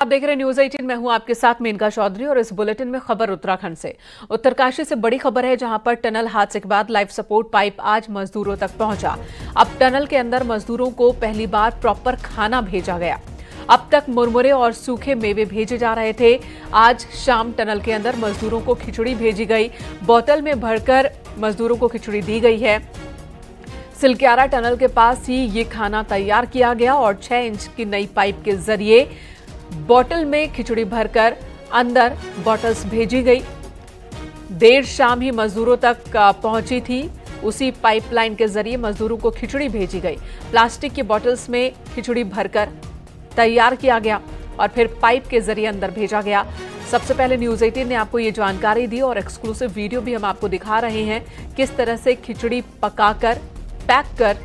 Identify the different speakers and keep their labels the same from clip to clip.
Speaker 1: आप देख रहे हैं न्यूज 18। मैं हूं आपके साथ मेनका चौधरी और इस बुलेटिन में खबर उत्तराखंड से। उत्तरकाशी से बड़ी खबर है, जहां पर टनल हादसे के बाद लाइफ सपोर्ट पाइप आज मजदूरों तक पहुंचा। अब टनल के अंदर मजदूरों को पहली बार प्रॉपर खाना भेजा गया। अब तक मुरमुरे और सूखे मेवे भेजे जा रहे थे। आज शाम टनल के अंदर मजदूरों को खिचड़ी भेजी गई। बोतल में भरकर मजदूरों को खिचड़ी दी गई है। सिलक्यारा टनल के पास ही ये खाना तैयार किया गया और 6 इंच की नई पाइप के जरिए बोतल में खिचड़ी भरकर अंदर बॉटल्स भेजी गई। देर शाम ही मजदूरों तक पहुंची थी। उसी पाइपलाइन के जरिए मजदूरों को खिचड़ी भेजी गई। प्लास्टिक की बॉटल्स में खिचड़ी भरकर तैयार किया गया और फिर पाइप के जरिए अंदर भेजा गया। सबसे पहले न्यूज 18 ने आपको ये जानकारी दी और एक्सक्लूसिव वीडियो भी हम आपको दिखा रहे हैं, किस तरह से खिचड़ी पकाकर पैक कर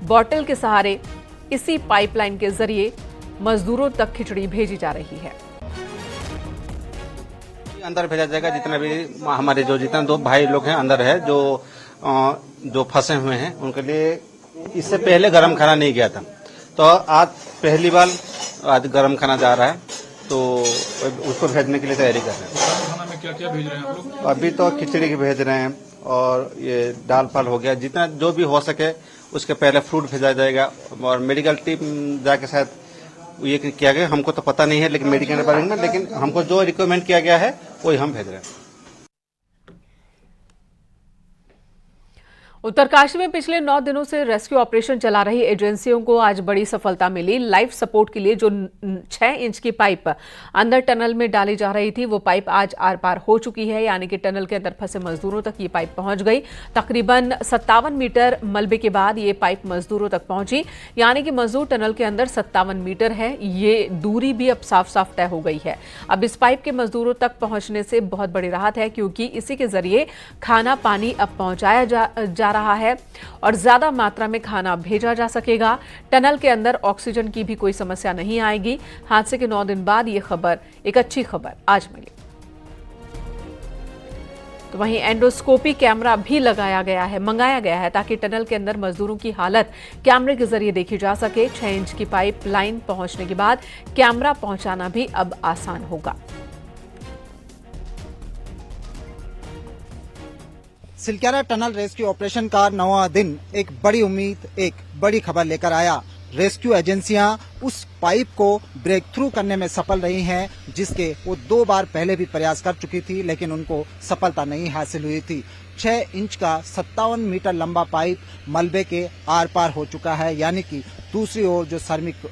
Speaker 1: बॉटल के सहारे इसी पाइपलाइन के जरिए मजदूरों तक खिचड़ी भेजी जा रही है।
Speaker 2: अंदर भेजा जाएगा। जितने भी हमारे जितने 2 भाई लोग हैं अंदर है, जो फंसे हुए हैं, उनके लिए इससे पहले गर्म खाना नहीं गया था, तो आज पहली बार आज गर्म खाना जा रहा है, तो उसको भेजने के लिए तैयारी कर रहे हैं।
Speaker 3: खाना में क्या क्या भेज रहे हैं आप लोग?
Speaker 2: अभी तो खिचड़ी की भेज रहे हैं और ये दाल फाल हो गया, जितना जो भी हो सके उसके पहले फ्रूट भेजा जाएगा। और मेडिकल टीम जाके शायद ये किया गया, हमको तो पता नहीं है, लेकिन मेडिकल के बारे में, लेकिन हमको जो रिकमेंड किया गया है वही हम भेज रहे हैं।
Speaker 1: उत्तरकाशी में पिछले 9 दिनों से रेस्क्यू ऑपरेशन चला रही एजेंसियों को आज बड़ी सफलता मिली। लाइफ सपोर्ट के लिए जो 6 इंच की पाइप अंदर टनल में डाली जा रही थी, वो पाइप आज आर पार हो चुकी है, यानी कि टनल के अंदर फंसे मजदूरों तक ये पाइप पहुंच गई। तकरीबन 57 मीटर मलबे के बाद ये पाइप मजदूरों तक पहुंची, यानी कि मजदूर टनल के अंदर 57 मीटर है। ये दूरी भी अब साफ साफ तय हो गई है। अब इस पाइप के मजदूरों तक पहुंचने से बहुत बड़ी राहत है, क्योंकि इसी के जरिए खाना पानी अब पहुंचाया जा रहा है और ज्यादा मात्रा में खाना भेजा जा सकेगा। टनल के अंदर ऑक्सीजन की भी कोई समस्या नहीं आएगी। हादसे के 9 दिन बाद यह एक अच्छी खबर आज मिली। तो वहीं एंडोस्कोपी कैमरा भी मंगाया गया है, ताकि टनल के अंदर मजदूरों की हालत कैमरे के जरिए देखी जा सके। 6 इंच की पाइप लाइन पहुंचने के बाद कैमरा पहुंचाना भी अब आसान होगा।
Speaker 4: सिलक्यारा टनल रेस्क्यू ऑपरेशन का 9वां दिन एक बड़ी उम्मीद, एक बड़ी खबर लेकर आया। रेस्क्यू एजेंसियां उस पाइप को ब्रेक थ्रू करने में सफल रही हैं, जिसके वो 2 बार पहले भी प्रयास कर चुकी थी, लेकिन उनको सफलता नहीं हासिल हुई थी। 6 इंच का 57 मीटर लंबा पाइप मलबे के आर पार हो चुका है, यानी कि दूसरी ओर जो श्रमिक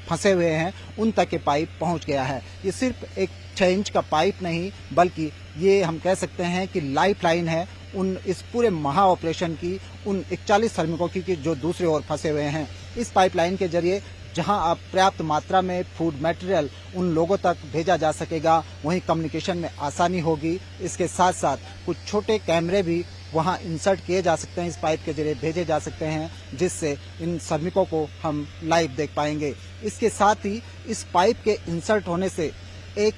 Speaker 4: फंसे हुए हैं उन तक के पाइप पहुंच गया है। ये सिर्फ एक 6 इंच का पाइप नहीं, बल्कि ये हम कह सकते हैं कि लाइफ लाइन है उन इस पूरे महा ऑपरेशन की, उन 41 श्रमिकों की जो दूसरी ओर फंसे हुए हैं। इस पाइपलाइन के जरिए जहां अब पर्याप्त मात्रा में फूड मटेरियल उन लोगों तक भेजा जा सकेगा, वहीं कम्युनिकेशन में आसानी होगी। इसके साथ साथ कुछ छोटे कैमरे भी वहां इंसर्ट किए जा सकते हैं, इस पाइप के जरिए भेजे जा सकते हैं, जिससे इन श्रमिकों को हम लाइव देख पाएंगे। इसके साथ ही इस पाइप के इंसर्ट होने से एक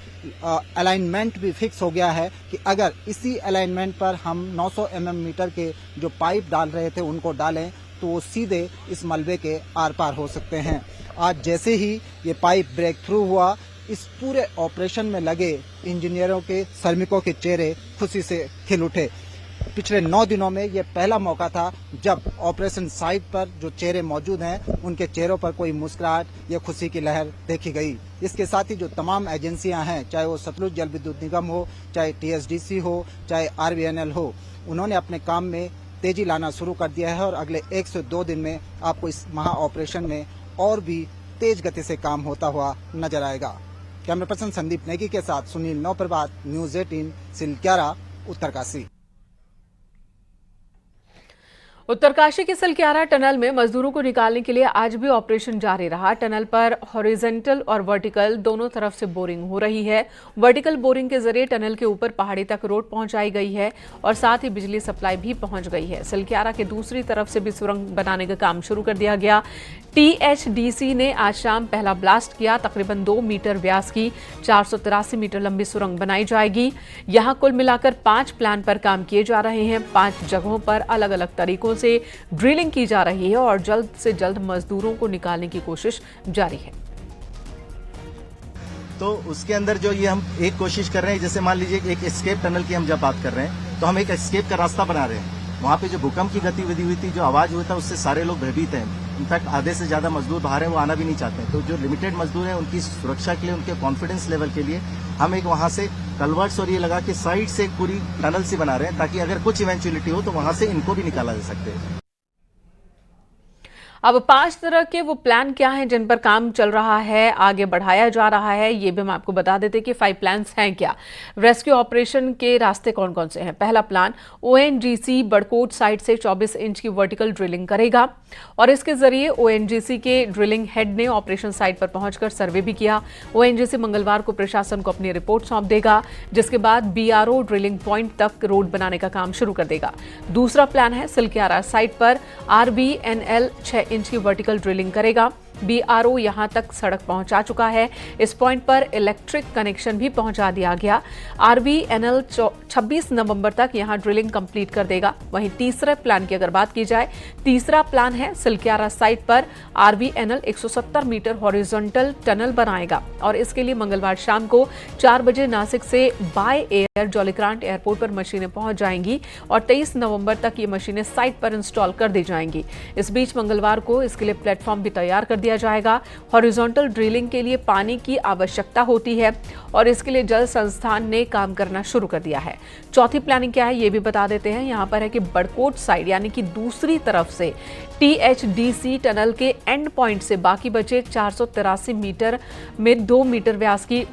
Speaker 4: अलाइनमेंट भी फिक्स हो गया है कि अगर इसी अलाइनमेंट पर हम 900 मीटर के जो पाइप डाल रहे थे उनको डालें, तो वो सीधे इस मलबे के आर पार हो सकते हैं। आज जैसे ही ये पाइप ब्रेक थ्रू हुआ, इस पूरे ऑपरेशन में लगे इंजीनियरों के, श्रमिकों के चेहरे खुशी से खिल उठे। पिछले 9 दिनों में ये पहला मौका था जब ऑपरेशन साइट पर जो चेहरे मौजूद हैं, उनके चेहरों पर कोई मुस्कुराहट या खुशी की लहर देखी गई। इसके साथ ही जो तमाम एजेंसियां हैं, चाहे वो सतलुज जल विद्युत निगम हो, चाहे TSDC हो, चाहे RVNL हो, उन्होंने अपने काम में तेजी लाना शुरू कर दिया है और अगले 1 से 2 दिन में आपको इस महा ऑपरेशन में और भी तेज गति से काम होता हुआ नजर आएगा। कैमरा पर्सन संदीप नेगी के साथ सुनील नौप्रभात, न्यूज 18, सिलक्यारा, उत्तरकाशी।
Speaker 1: उत्तरकाशी के सिलक्यारा टनल में मजदूरों को निकालने के लिए आज भी ऑपरेशन जारी रहा। टनल पर हॉरिजॉन्टल और वर्टिकल दोनों तरफ से बोरिंग हो रही है। वर्टिकल बोरिंग के जरिए टनल के ऊपर पहाड़ी तक रोड पहुंचाई गई है और साथ ही बिजली सप्लाई भी पहुंच गई है। सिलक्यारा के दूसरी तरफ से भी सुरंग बनाने का काम शुरू कर दिया गया। THDC ने आज शाम पहला ब्लास्ट किया। तकरीबन 2 मीटर व्यास की 483 मीटर लंबी सुरंग बनाई जाएगी। यहां कुल मिलाकर 5 प्लान पर काम किए जा रहे हैं। 5 जगहों पर अलग अलग तरीकों से ड्रिलिंग की जा रही है और जल्द से जल्द मजदूरों को निकालने की कोशिश जारी है।
Speaker 3: तो उसके अंदर जो ये हम एक कोशिश कर रहे हैं, जैसे मान लीजिए एक एस्केप टनल की हम जब बात कर रहे हैं, तो हम एक एस्केप का रास्ता बना रहे हैं। वहाँ पे जो भूकंप की गतिविधि हुई थी, जो आवाज हुआ था, उससे सारे लोग भयभीत हैं। इनफैक्ट आधे से ज्यादा मजदूर बाहर हैं, वो आना भी नहीं चाहते हैं। तो जो लिमिटेड मजदूर हैं, उनकी सुरक्षा के लिए, उनके कॉन्फिडेंस लेवल के लिए हम एक वहाँ से कलवर्ट्स और ये लगा के साइड से एक पूरी टनल सी बना रहे हैं, ताकि अगर कुछ इवेंचुअलिटी हो तो वहाँ से इनको भी निकाला जा सकते हैं।
Speaker 1: अब 5 तरह के वो प्लान क्या हैं जिन पर काम चल रहा है, आगे बढ़ाया जा रहा है, ये भी हम आपको बता देते कि 5 प्लान्स हैं क्या। रेस्क्यू ऑपरेशन के रास्ते कौन कौन से हैं। पहला प्लान, ओएनजीसी बड़कोट साइट से 24 इंच की वर्टिकल ड्रिलिंग करेगा और इसके जरिए ओएनजीसी के ड्रिलिंग हेड ने ऑपरेशन साइट पर पहुंचकर सर्वे भी किया। ओएनजीसी मंगलवार को प्रशासन को अपनी रिपोर्ट सौंप देगा, जिसके बाद बीआरओ ड्रिलिंग पॉइंट तक रोड बनाने का काम शुरू कर देगा। दूसरा प्लान है, सिलक्यारा साइट पर आरबीएनएल 6 इंच की वर्टिकल ड्रिलिंग करेगा। बीआरओ यहां तक सड़क पहुंचा चुका है। इस पॉइंट पर इलेक्ट्रिक कनेक्शन भी पहुंचा दिया गया। आरबीएनएल 26 नवंबर तक यहां ड्रिलिंग कंप्लीट कर देगा। वहीं तीसरे प्लान की अगर बात की जाए, तीसरा प्लान है, सिलक्यारा साइट पर आरबीएनएल 170 मीटर हॉरिजॉन्टल टनल बनाएगा और इसके लिए मंगलवार शाम को 4 बजे नासिक से बाय एयर जॉलीग्रांट एयरपोर्ट पर मशीनें पहुंच जाएंगी और 23 नवंबर तक ये मशीनें साइट पर इंस्टॉल कर दी जाएंगी। इस बीच मंगलवार को इसके लिए प्लेटफॉर्म भी तैयार कर दिया जाएगा। हॉरिजॉन्टल ड्रिलिंग के लिए पानी की आवश्यकता होती है और इसके लिए जल संस्थान ने काम करना शुरू कर दिया है। चौथी प्लानिंग क्या है ये भी बता देते हैं। यहां पर है कि बड़कोट साइड यानी कि दूसरी तरफ से टीएचडीसी टनल के एंड पॉइंट से बाकी बचे 483 मीटर में 2 मीटर व्यास की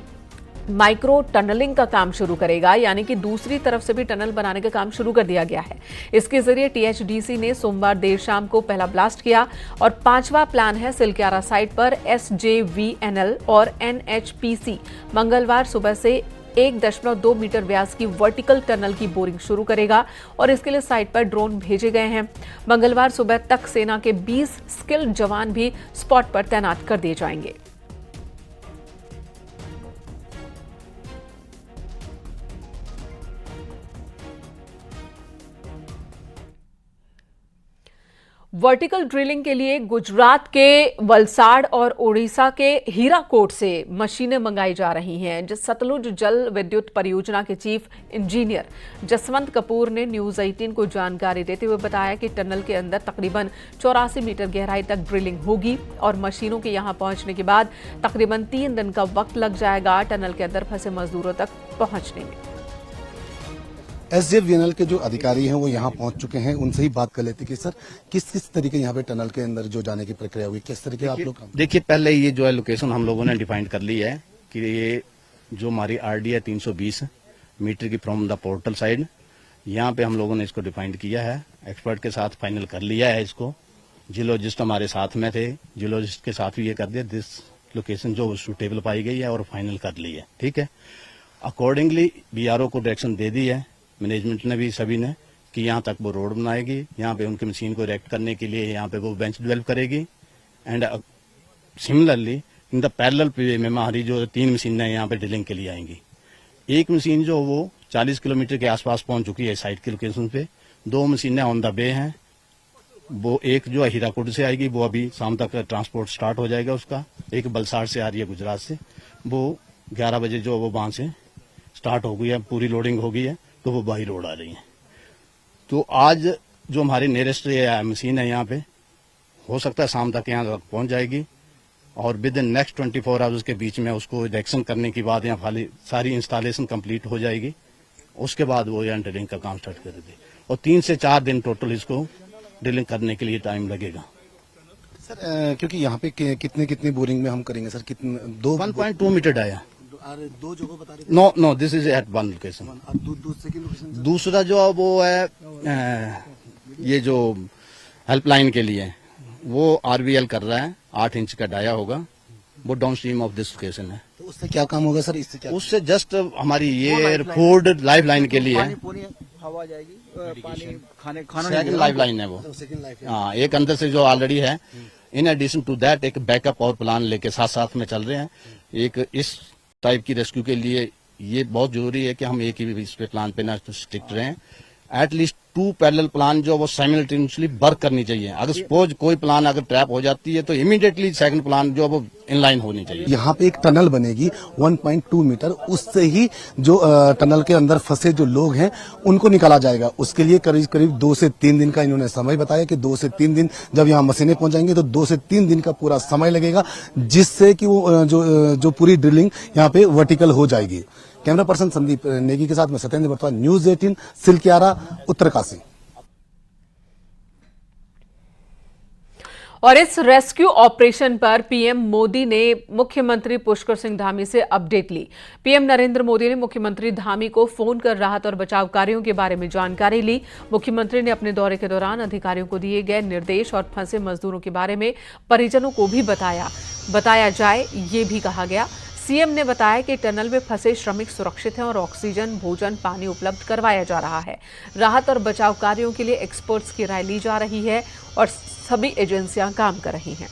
Speaker 1: माइक्रो टनलिंग का काम शुरू करेगा, यानी कि दूसरी तरफ से भी टनल बनाने का काम शुरू कर दिया गया है। इसके जरिए टीएचडीसी ने सोमवार देर शाम को पहला ब्लास्ट किया और 5वां प्लान है, सिलक्यारा साइट पर एसजेवीएनएल और एनएचपीसी मंगलवार सुबह से 1.2 मीटर व्यास की वर्टिकल टनल की बोरिंग शुरू करेगा और इसके लिए साइट पर ड्रोन भेजे गए हैं। मंगलवार सुबह तक सेना के 20 स्किल्ड जवान भी स्पॉट पर तैनात कर दिए जाएंगे। वर्टिकल ड्रिलिंग के लिए गुजरात के वलसाड़ और ओडिशा के हीराकोट से मशीनें मंगाई जा रही हैं। जिस सतलुज जल विद्युत परियोजना के चीफ इंजीनियर जसवंत कपूर ने न्यूज 18 को जानकारी देते हुए बताया कि टनल के अंदर तकरीबन 84 मीटर गहराई तक ड्रिलिंग होगी और मशीनों के यहां पहुंचने के बाद तकरीबन 3 दिन का वक्त लग जाएगा टनल के अंदर फंसे मजदूरों तक पहुंचने में।
Speaker 5: एसजेवीएनएल के जो अधिकारी हैं वो यहाँ पहुंच चुके हैं, उनसे ही बात कर लेते कि सर किस किस तरीके यहाँ पे टनल के अंदर जो जाने की प्रक्रिया हुई, किस तरीके आप लोग।
Speaker 6: देखिए, पहले ये जो है लोकेशन हम लोगों ने डिफाइन कर ली है कि ये जो हमारी आरडी है 320 मीटर की फ्रॉम द पोर्टल साइड, यहाँ पे हम लोगों ने इसको डिफाइन किया है। एक्सपर्ट के साथ फाइनल कर लिया है इसको। जियोलॉजिस्ट हमारे साथ में थे, जियोलॉजिस्ट के साथ भी ये कर दिया, दिस लोकेशन जो सूटेबल पाई गई है और फाइनल कर ली है। ठीक है, अकॉर्डिंगली बीआरओ को डायरेक्शन दे दी है मैनेजमेंट ने भी, सभी ने, कि यहाँ तक वो रोड बनाएगी। यहाँ पे उनकी मशीन को इरेक्ट करने के लिए यहाँ पे वो बेंच डेवलप करेगी and similarly in the parallel पे में हमारी जो 3 मशीनें यहाँ पे ड्रिलिंग के लिए आएंगी। एक मशीन जो वो 40 किलोमीटर के आसपास पहुंच चुकी है साइट के लोकेशन पे। 2 मशीनें ऑन द वे हैं। वो एक जो हीराकुड से आएगी, वो अभी शाम तक ट्रांसपोर्ट स्टार्ट हो जाएगा उसका। एक बलसाड़ से आ रही है गुजरात से, वो 11 बजे जो वो वहां से स्टार्ट हो गई है, पूरी लोडिंग हो गई है, तो वो बाई रोड आ रही है। तो आज जो हमारी नियरेस्ट मशीन है यहाँ पे, हो सकता है शाम तक यहाँ तक पहुंच जाएगी और विद इन नेक्स्ट 24 आवर्स के बीच में उसको इरेक्शन करने के बाद यहाँ सारी इंस्टॉलेशन कंप्लीट हो जाएगी। उसके बाद वो यहाँ ड्रिलिंग का काम स्टार्ट कर देगी और 3 से 4 दिन टोटल इसको ड्रिलिंग करने के लिए टाइम लगेगा।
Speaker 5: सर क्योंकि यहाँ पे कितनी बोरिंग में हम करेंगे सर, कितने
Speaker 6: 1.2 मीटर डाया।
Speaker 5: 2 जगह बता रहे थे।
Speaker 6: No this is at 1 location. दूसरा जो वो है ये जो हेल्पलाइन के लिए वो आरवीएल कर रहा है, 8 इंच का डाया होगा, वो down stream of this location है।
Speaker 5: तो उससे क्या काम होगा सर? इससे क्या?
Speaker 6: उससे जस्ट हमारी ये फूड लाइफ लाइन के लिए
Speaker 4: हवा जाएगी, पानी खाना
Speaker 6: सेकंड लाइफ लाइन है वो। हाँ, एक अंदर से जो ऑलरेडी है। इन एडिशन टू दैट एक बैकअप और प्लान लेके साथ में चल रहे हैं। एक इस टाइप की रेस्क्यू के लिए ये बहुत जरूरी है कि हम एक ही इस पे प्लान पे ना स्टिक रहें। एटलीस्ट 2 पैरेलल प्लान जो वो साइमल्टेनियसली वर्क करनी चाहिए। अगर सपोज कोई प्लान अगर ट्रैप हो जाती है तो इमीडिएटली सेकंड प्लान जो वो इनलाइन होनी चाहिए।
Speaker 5: यहाँ पे एक टनल बनेगी 1.2 मीटर, उससे ही जो टनल के अंदर फंसे जो लोग हैं उनको निकाला जाएगा। उसके लिए करीब करीब 2 से 3 दिन का इन्होंने समय बताया कि 2 से 3 दिन जब यहाँ मशीनें पहुंचाएंगे तो 2 से 3 दिन का पूरा समय लगेगा, जिससे कि वो जो पूरी ड्रिलिंग यहाँ पे वर्टिकल हो जाएगी। कैमरा पर्सन संदीप नेगी के साथ मैं सत्येंद्र बर्तवा, न्यूज 18, सिलक्यारा, उत्तरकाशी।
Speaker 1: और इस रेस्क्यू ऑपरेशन पर पीएम मोदी ने मुख्यमंत्री पुष्कर सिंह धामी से अपडेट ली। पीएम नरेंद्र मोदी ने मुख्यमंत्री धामी को फोन कर राहत और बचाव कार्यों के बारे में जानकारी ली। मुख्यमंत्री ने अपने दौरे के दौरान अधिकारियों को दिए गए निर्देश और फंसे मजदूरों के बारे में परिजनों को भी बताया जाए, ये भी कहा गया। सीएम ने बताया कि टनल में फंसे श्रमिक सुरक्षित हैं और ऑक्सीजन, भोजन, पानी उपलब्ध करवाया जा रहा है। राहत और बचाव कार्यों के लिए एक्सपर्ट्स की राय ली जा रही है और सभी एजेंसियां काम कर रही हैं।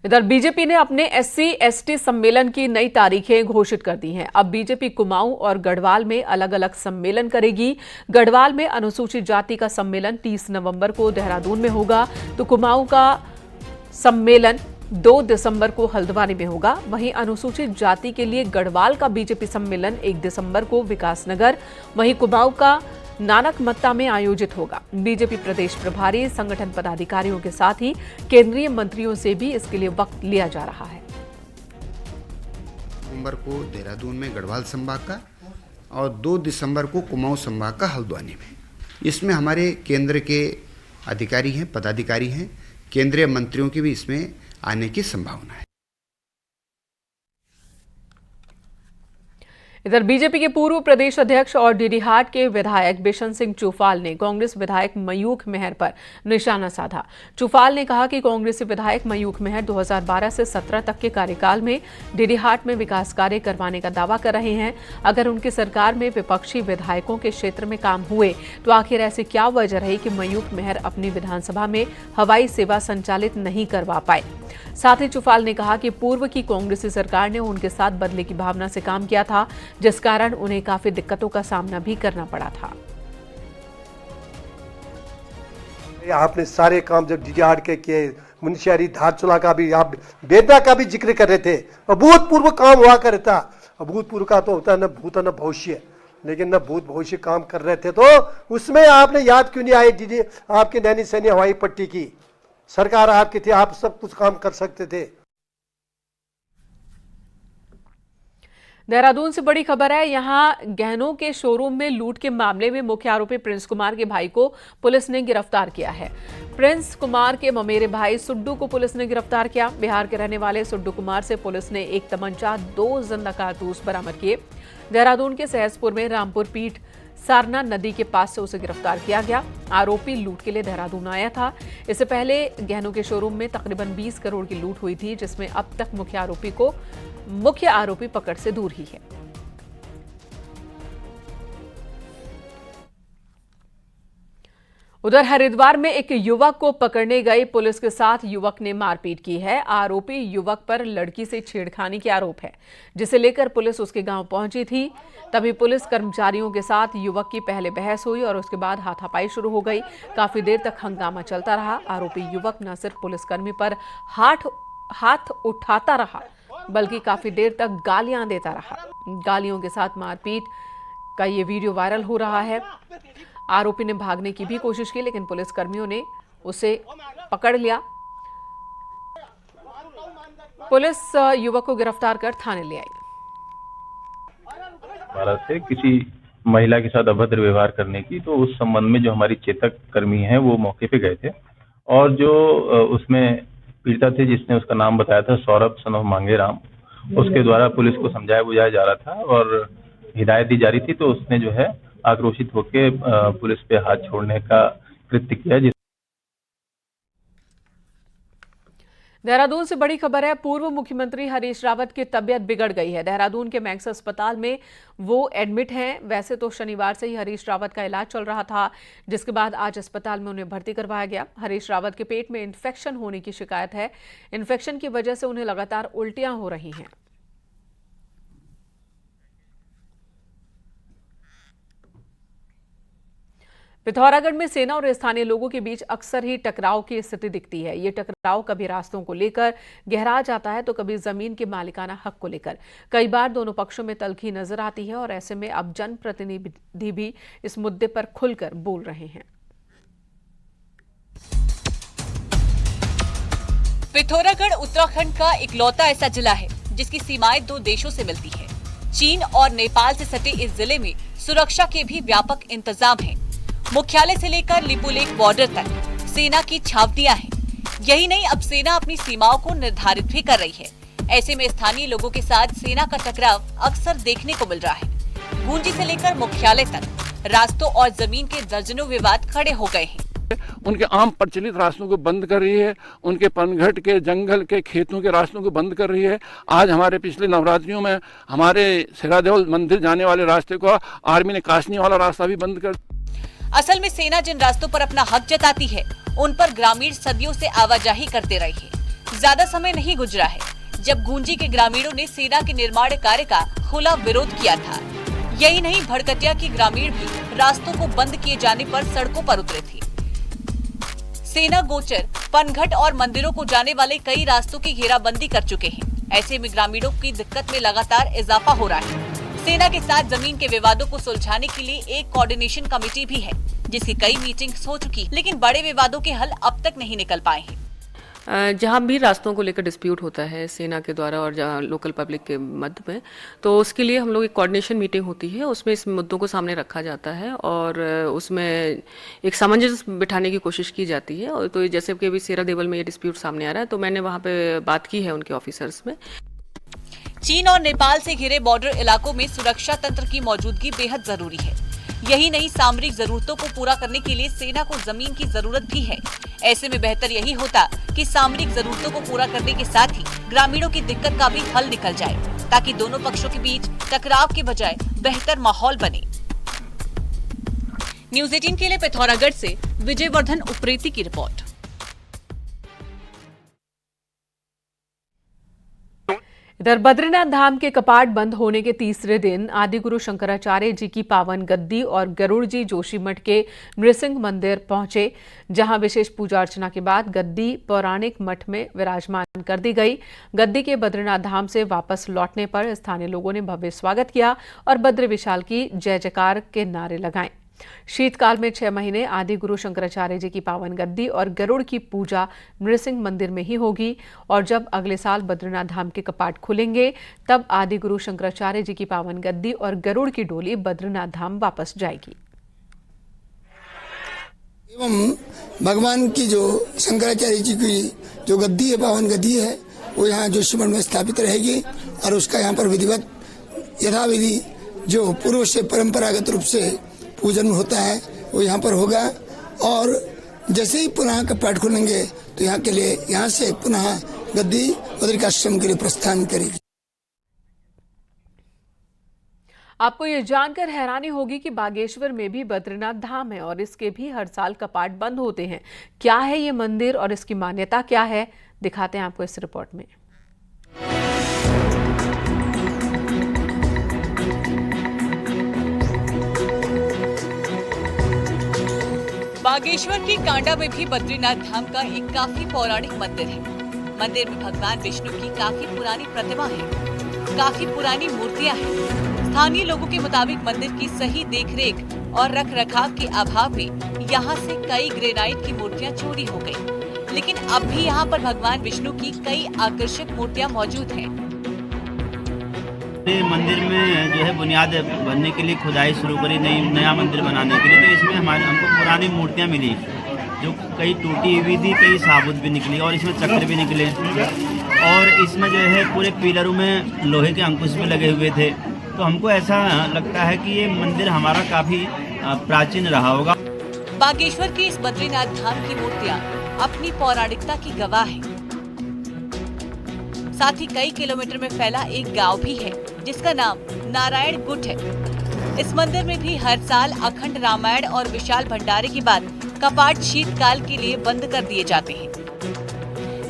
Speaker 1: इधर बीजेपी ने अपने SC/ST सम्मेलन की नई तारीखें घोषित कर दी हैं। अब बीजेपी कुमाऊं और गढ़वाल में अलग अलग सम्मेलन करेगी। गढ़वाल में अनुसूचित जाति का सम्मेलन 30 नवंबर को देहरादून में होगा, तो कुमाऊं का सम्मेलन 2 दिसंबर को हल्द्वानी में होगा। वहीं अनुसूचित जाति के लिए गढ़वाल का बीजेपी सम्मेलन 1 दिसंबर को विकासनगर, वहीं कुमाऊं का नानकमत्ता में आयोजित होगा। बीजेपी प्रदेश प्रभारी, संगठन पदाधिकारियों के साथ ही केंद्रीय मंत्रियों से भी इसके लिए वक्त लिया जा रहा है।
Speaker 7: नवंबर को देहरादून में गढ़वाल संभाग का और 2 दिसंबर को कुमाऊं संभाग का हल्द्वानी में। इसमें हमारे केंद्र के अधिकारी हैं, पदाधिकारी हैं, केंद्रीय मंत्रियों की भी इसमें आने की संभावना है।
Speaker 1: इधर बीजेपी के पूर्व प्रदेश अध्यक्ष और डीडीहाट के विधायक बिशन सिंह चूफाल ने कांग्रेस विधायक मयूख मेहर पर निशाना साधा। चूफाल ने कहा कि कांग्रेसी विधायक मयूख मेहर 2012 से 17 तक के कार्यकाल में डीडीहाट में विकास कार्य करवाने का दावा कर रहे हैं। अगर उनकी सरकार में विपक्षी विधायकों के क्षेत्र में काम हुए तो आखिर ऐसी क्या वजह रही कि मयूख मेहर अपनी विधानसभा में हवाई सेवा संचालित नहीं करवा पाए। साथ ही चूफाल ने कहा कि पूर्व की कांग्रेसी सरकार ने उनके साथ बदले की भावना से काम किया था, जिस कारण उन्हें काफी दिक्कतों का सामना भी करना पड़ा था।
Speaker 8: आपने सारे काम जब डीडीहाट के किए, मुंशियारी, धारचूला का भी, आप बेदा का भी जिक्र कर रहे थे। अभूतपूर्व काम हुआ करता। अभूतपूर्व का तो होता है न भूत न भविष्य, लेकिन न भूत भविष्य काम कर रहे थे तो उसमें आपने याद क्यों नहीं आई आपकी नैनी सैनी हवाई पट्टी की सरकार आपकी थी, आप सब कुछ काम कर सकते थे।
Speaker 1: देहरादून से बड़ी खबर है। यहां गहनों के शोरूम में लूट के मामले में मुख्य आरोपी प्रिंस कुमार के भाई को पुलिस ने गिरफ्तार किया है। प्रिंस कुमार के ममेरे भाई सुड्डू को पुलिस ने गिरफ्तार किया। बिहार के रहने वाले सुड्डू कुमार से पुलिस ने एक तमंचा, 2 जिंदा कारतूस बरामद किए। देहरादून के सहसपुर में रामपुर पीठ सारना नदी के पास से उसे गिरफ्तार किया गया। आरोपी लूट के लिए देहरादून आया था। इससे पहले गहनों के शोरूम में तकरीबन 20 करोड़ की लूट हुई थी, जिसमें अब तक मुख्य आरोपी पकड़ से दूर ही है। उधर हरिद्वार में एक युवक को पकड़ने गई पुलिस के साथ युवक ने मारपीट की है। आरोपी युवक पर लड़की से छेड़खानी के आरोप है, जिसे लेकर पुलिस उसके गांव पहुंची थी। तभी पुलिस कर्मचारियों के साथ युवक की पहले बहस हुई और उसके बाद हाथापाई शुरू हो गई। काफी देर तक हंगामा चलता रहा। आरोपी युवक न सिर्फ पुलिसकर्मी पर हाथ उठाता रहा, बल्कि काफी देर तक गालियां देता रहा। गालियों के साथ मारपीट का ये वीडियो वायरल हो रहा है। आरोपी ने भागने की भी कोशिश की, लेकिन पुलिसकर्मियों ने उसे पकड़ लिया। पुलिस युवक को गिरफ्तार कर थाने ले आई।
Speaker 9: भारत से किसी महिला के साथ अभद्र व्यवहार करने की, तो उस संबंध में जो हमारी चेतक कर्मी हैं वो मौके पे गए थे और जो उसमें पीड़िता थे, जिसने उसका नाम बताया था सौरभ सन ऑफ मांगेराम, उसके द्वारा पुलिस को समझाया बुझाया जा रहा था और हिदायत दी जा रही थी, तो उसने जो है आक्रोशित होकर पुलिस पे हाथ छोड़ने का कृत्य किया।
Speaker 1: देहरादून से बड़ी खबर है। पूर्व मुख्यमंत्री हरीश रावत की तबीयत बिगड़ गई है। देहरादून के मैक्स अस्पताल में वो एडमिट हैं। वैसे तो शनिवार से ही हरीश रावत का इलाज चल रहा था, जिसके बाद आज अस्पताल में उन्हें भर्ती करवाया गया। हरीश रावत के पेट में इन्फेक्शन होने की शिकायत है। इन्फेक्शन की वजह से उन्हें लगातार उल्टियां हो रही हैं। पिथौरागढ़ में सेना और स्थानीय लोगों के बीच अक्सर ही टकराव की स्थिति दिखती है। ये टकराव कभी रास्तों को लेकर गहरा जाता है तो कभी जमीन के मालिकाना हक को लेकर। कई बार दोनों पक्षों में तल्खी नजर आती है और ऐसे में अब जनप्रतिनिधि भी इस मुद्दे पर खुलकर बोल रहे हैं।
Speaker 10: पिथौरागढ़ उत्तराखंड का इकलौता ऐसा जिला है जिसकी सीमाएं दो देशों से मिलती है। चीन और नेपाल से सटे इस जिले में सुरक्षा के भी व्यापक इंतजाम हैं। मुख्यालय से लेकर लिपुलेख बॉर्डर तक सेना की छावनियां हैं। यही नहीं, अब सेना अपनी सीमाओं को निर्धारित भी कर रही है। ऐसे में स्थानीय लोगों के साथ सेना का टकराव अक्सर देखने को मिल रहा है। गूंजी से लेकर मुख्यालय तक रास्तों और जमीन के दर्जनों विवाद खड़े हो गए हैं।
Speaker 11: उनके आम प्रचलित रास्तों को बंद कर रही है, उनके पनघट के, जंगल के, खेतों के रास्तों को बंद कर रही है। आज हमारे पिछले नवरात्रियों में हमारे सिरादेवल मंदिर जाने वाले रास्ते को आर्मी ने कासनी वाला रास्ता भी बंद कर।
Speaker 10: असल में सेना जिन रास्तों पर अपना हक जताती है उन पर ग्रामीण सदियों से आवाजाही करते रहे हैं। ज्यादा समय नहीं गुजरा है जब गूंजी के ग्रामीणों ने सेना के निर्माण कार्य का खुला विरोध किया था। यही नहीं, भड़कटिया के ग्रामीण भी रास्तों को बंद किए जाने पर सड़कों पर उतरे थे। सेना गोचर, पनघट और मंदिरों को जाने वाले कई रास्तों की घेराबंदी कर चुके हैं। ऐसे में ग्रामीणों की दिक्कत में लगातार इजाफा हो रहा है। सेना के साथ जमीन के विवादों को सुलझाने के लिए एक कोऑर्डिनेशन कमेटी भी है जिसकी कई मीटिंग्स हो चुकी, लेकिन बड़े विवादों के हल अब तक नहीं निकल पाए हैं।
Speaker 12: जहाँ भी रास्तों को लेकर डिस्प्यूट होता है सेना के द्वारा और लोकल पब्लिक के मध्य में, तो उसके लिए हम लोग एक कोऑर्डिनेशन मीटिंग होती है, उसमें इस मुद्दों को सामने रखा जाता है और उसमें एक सामंजस्य बिठाने की कोशिश की जाती है। और तो जैसे कि अभी सिरादेवल में ये डिस्प्यूट सामने आ रहा है तो मैंने वहाँ पे बात की है उनके ऑफिसर्स में।
Speaker 10: चीन और नेपाल से घिरे बॉर्डर इलाकों में सुरक्षा तंत्र की मौजूदगी बेहद जरूरी है। यही नहीं, सामरिक जरूरतों को पूरा करने के लिए सेना को जमीन की जरूरत भी है। ऐसे में बेहतर यही होता कि सामरिक जरूरतों को पूरा करने के साथ ही ग्रामीणों की दिक्कत का भी हल निकल जाए ताकि दोनों पक्षों के बीच टकराव के बजाय बेहतर माहौल बने। न्यूज़ 18 के लिए पिथौरागढ़ से विजयवर्धन उप्रेती की रिपोर्ट।
Speaker 1: इधर बद्रीनाथ धाम के कपाट बंद होने के तीसरे दिन आदिगुरु शंकराचार्य जी की पावन गद्दी और गरुड़ जी जोशीमठ के नृसिंह मंदिर पहुंचे, जहां विशेष पूजा अर्चना के बाद गद्दी पौराणिक मठ में विराजमान कर दी गई। गद्दी के बद्रीनाथ धाम से वापस लौटने पर स्थानीय लोगों ने भव्य स्वागत किया और बद्री विशाल की जय जयकार के नारे लगाए। शीतकाल में 6 महीने आदि गुरु शंकराचार्य जी की पावन गद्दी और गरुड़ की पूजा नृसिंह मंदिर में ही होगी और जब अगले साल बद्रीनाथ धाम के कपाट खुलेंगे तब आदि गुरु शंकराचार्य जी की पावन गद्दी और गरुड़ की डोली बद्रीनाथ धाम वापस जाएगी।
Speaker 13: एवं भगवान की जो शंकराचार्य जी की जो गद्दी है, पावन गद्दी है, वो यहाँ जोशीमठ में स्थापित रहेगी और उसका यहाँ पर विधिवत यथाविधि जो पूर्व से परंपरागत रूप से पूजन होता है वो यहाँ पर होगा। और जैसे ही पुनः कपाट खुलेंगे तो यहाँ के लिए, यहाँ से पुनः गद्दी बद्रिकाश्रम के लिए प्रस्थान करेगी।
Speaker 1: आपको ये जानकर हैरानी होगी कि बागेश्वर में भी बद्रीनाथ धाम है और इसके भी हर साल कपाट बंद होते हैं। क्या है ये मंदिर और इसकी मान्यता क्या है, दिखाते हैं आपको इस रिपोर्ट में।
Speaker 10: बागेश्वर की कांडा में भी बद्रीनाथ धाम का एक काफी पौराणिक मंदिर है। मंदिर में भगवान विष्णु की काफी पुरानी प्रतिमा है, काफी पुरानी मूर्तियां हैं। स्थानीय लोगों के मुताबिक मंदिर की सही देखरेख और रख रखाव के अभाव में यहाँ से कई ग्रेनाइट की मूर्तियां चोरी हो गयी, लेकिन अब भी यहाँ पर भगवान विष्णु की कई आकर्षक मूर्तियां मौजूद हैं।
Speaker 14: मंदिर में जो है बुनियाद बनने के लिए खुदाई शुरू करी, नया मंदिर बनाने के लिए, तो इसमें हमको पुरानी मूर्तियां मिली जो कई टूटी हुई थी, कई साबुत भी निकली और इसमें चक्र भी निकले और इसमें जो है पूरे पिलरों में लोहे के अंकुश भी लगे हुए थे। तो हमको ऐसा लगता है कि ये मंदिर हमारा काफी प्राचीन रहा होगा।
Speaker 10: बागेश्वर की इस बद्रीनाथ धाम की मूर्तियां अपनी पौराणिकता की गवाह है। साथ ही कई किलोमीटर में फैला एक गांव भी है जिसका नाम नारायण गुट है। इस मंदिर में भी हर साल अखंड रामायण और विशाल भंडारे के बाद कपाट शीतकाल के लिए बंद कर दिए जाते हैं।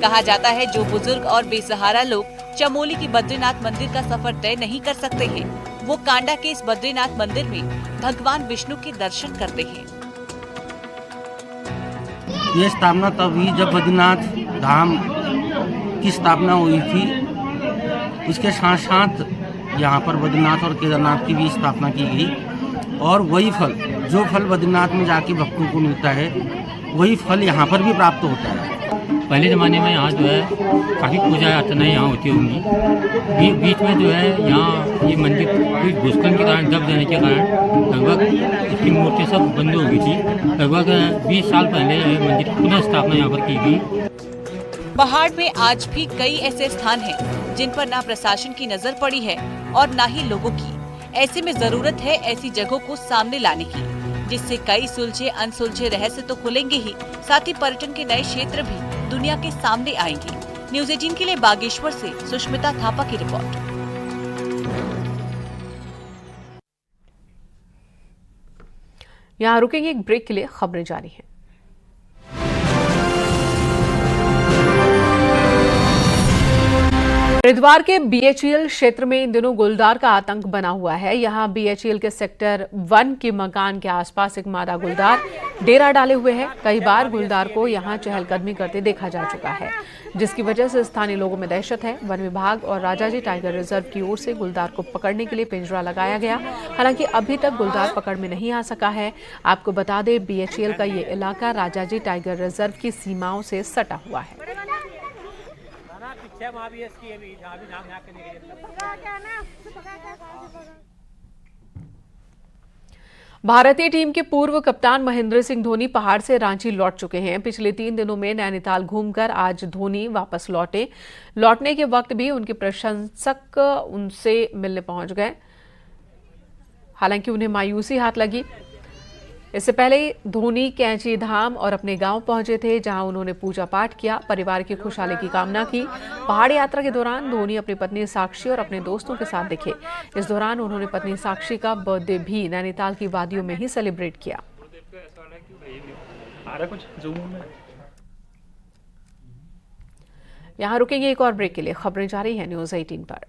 Speaker 10: कहा जाता है जो बुजुर्ग और बेसहारा लोग चमोली की बद्रीनाथ मंदिर का सफर तय नहीं कर सकते हैं, वो कांडा के इस बद्रीनाथ मंदिर में भगवान विष्णु के दर्शन करते हैं।
Speaker 15: ये स्थापना तब हुई जब बद्रीनाथ धाम की स्थापना हुई थी। उसके साथ साथ यहाँ पर बद्रीनाथ और केदारनाथ की भी स्थापना की गई और वही फल, जो फल बद्रीनाथ में जाके भक्तों को मिलता है, वही फल यहाँ पर भी प्राप्त होता है।
Speaker 16: पहले ज़माने में यहाँ जो है काफ़ी पूजा अर्चनाएँ यहाँ होती होंगी। बीच में जो है यहाँ ये मंदिर भूस्खलन के कारण, दब जाने के कारण लगभग इसकी मूर्ति सब बंद हो गई थी। लगभग 20 साल पहले ये मंदिर पुनः स्थापना यहाँ पर की गई।
Speaker 10: पहाड़ में आज भी कई ऐसे स्थान हैं जिन पर ना प्रशासन की नजर पड़ी है और ना ही लोगों की। ऐसे में जरूरत है ऐसी जगहों को सामने लाने की, जिससे कई सुलझे अनसुलझे रहस्य तो खुलेंगे ही, साथ ही पर्यटन के नए क्षेत्र भी दुनिया के सामने आएंगे। न्यूज़ 18 के लिए बागेश्वर से सुष्मिता थापा की रिपोर्ट।
Speaker 1: यहाँ रुकेंगे एक ब्रेक के लिए, खबरें जारी हैं। हरिद्वार के बीएचईएल क्षेत्र में इन दिनों गुलदार का आतंक बना हुआ है। यहाँ बीएचईएल के सेक्टर 1 के मकान के आसपास एक मादा गुलदार डेरा डाले हुए है। कई बार गुलदार को यहाँ चहलकदमी करते देखा जा चुका है, जिसकी वजह से स्थानीय लोगों में दहशत है। वन विभाग और राजाजी टाइगर रिजर्व की ओर से गुलदार को पकड़ने के लिए पिंजरा लगाया गया, हालांकि अभी तक गुलदार पकड़ में नहीं आ सका है। आपको बता दें, बीएचईएल का ये इलाका राजाजी टाइगर रिजर्व की सीमाओं से सटा हुआ है। भारतीय टीम के पूर्व कप्तान महेंद्र सिंह धोनी पहाड़ से रांची लौट चुके हैं। पिछले 3 दिनों में नैनीताल घूमकर आज धोनी वापस लौटे। लौटने के वक्त भी उनके प्रशंसक उनसे मिलने पहुंच गए, हालांकि उन्हें मायूसी हाथ लगी। इससे पहले धोनी कैंची धाम और अपने गांव पहुंचे थे, जहां उन्होंने पूजा पाठ किया, परिवार की खुशहाली की कामना की। पहाड़ी यात्रा के दौरान धोनी अपनी पत्नी साक्षी और अपने दोस्तों के साथ दिखे। इस दौरान उन्होंने पत्नी साक्षी का बर्थडे भी नैनीताल की वादियों में ही सेलिब्रेट किया। यहां रुकेंगे एक और ब्रेक के लिए, खबरें जारी हैं न्यूज़ 18 पर।